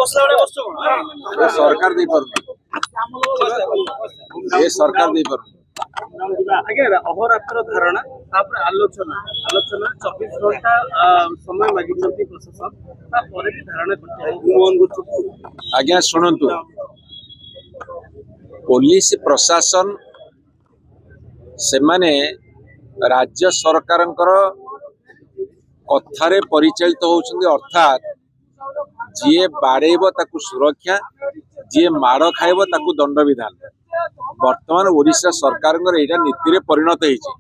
सरकार दे पार ये सरकार दे पार आज्ञा अहोरात्र धारणा आलोचना आलोचना 24 घंटा समय मागिं प्रशासन भी धारणा आज्ञा शुणु पुलिस प्रशासन से माने राज्य सरकार कथारे परिचालित होउछन्ती अर्थात जी बाड़ेब ताकू सुरक्षा जी माड़ खाइब ताकू दंड विधान वर्तमान ओडिशा सरकार एटा नीति रे परिणत होइछि।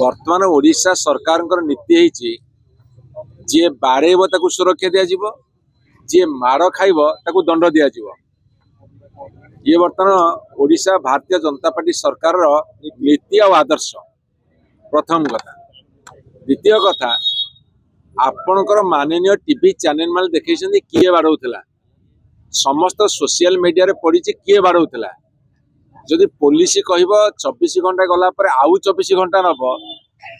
वर्तमान ओडिशा सरकार नीति होइछि जी बाड़ेब ताकू सुरक्षा दिया जिवो जी माड़ खाइब ताकू दंड दिया जिवो। ये वर्तमान ओडिशा भारतीय जनता पार्टी सरकार नीति और आदर्श प्रथम कथा। द्वितीय कथा आपणकर माननीय टीवी चैनल माल देखी किए बाड़ौला समस्त सोशल मीडिया रे पड़ी किए बाड़ौला जदि पुलिस कह 24 घंटा गला आउ 24 घंटा नब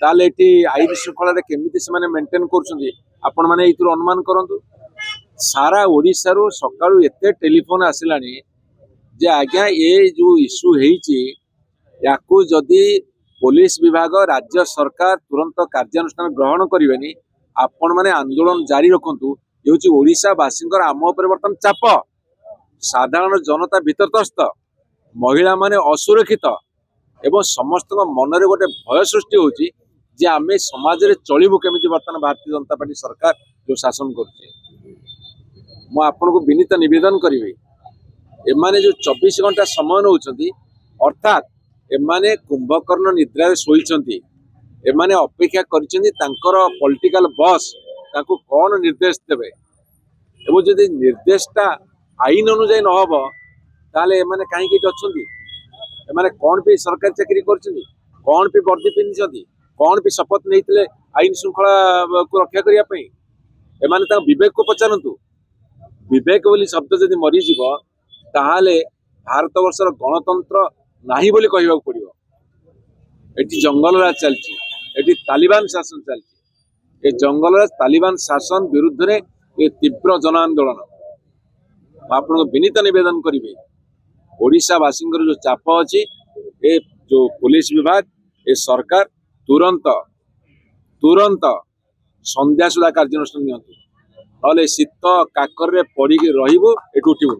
ताले आईन श्रृंखला केमिति से मेंटेन करपण मैंने अनुमान करूँ सारा ओडिशा रु सकाळु एते टेलीफोन आसिलानी जे आज्ञा ये जो इश्यू याकू जदि पुलिस विभाग राज्य सरकार तुरंत कार्यानुष्ठान ग्रहण करेनि आपण माने आंदोलन जारी रखु ये ओडिशावासी आम उपर बर्तमान चाप साधारण जनता भीतरतस्त महिला माने असुरक्षित एवं समस्त मन में गोटे भय सृष्टि होची जे आमे समाज रे चलिबु केमिति बर्तमान भारतीय जनता पार्टी सरकार जो शासन करछे। मु आपन को विनीत निवेदन करिवे एमाने जो 24 घंटा समय नौचंती अर्थात एमाने कुंभकर्ण निद्रा शोइचंती एमाने अपेक्षा करिसेंती तांकर पॉलिटिकल बॉस तांको कौन निर्देश देबे एवं जदि निर्देशटा आईन अनुसार न हबो ताले एमाने काहे कि अछंती एमाने कौन पे सरकारी चाकरी करछंती कौन पे वर्दी पिन्दिसंती कौन पे शपथ नैतिले आईन श्रृंखला को रक्षा करिया पई एमाने ता विवेक को पचारंतु विवेक बोली शब्द जदि मरी जीवो ताहाले भारत वर्षर गणतंत्र नाही बोली कहबाक पड़िबो। एटी जंगल राज चलची एटी तालिबान शासन चलची ए जंगल राज तालिबान शासन विरुद्ध रे ए तीव्र जन आंदोलन आपन विनीत निवेदन करिवे ओडिशावासी जो चाप अछि ए जो पुलिस विभाग ए सरकार तुरंत तुरंत संध्या सुधा कार्यानुष्ठान नियंतु नले शीत काकर रे पड़ी रहिबो एटू उठिबो।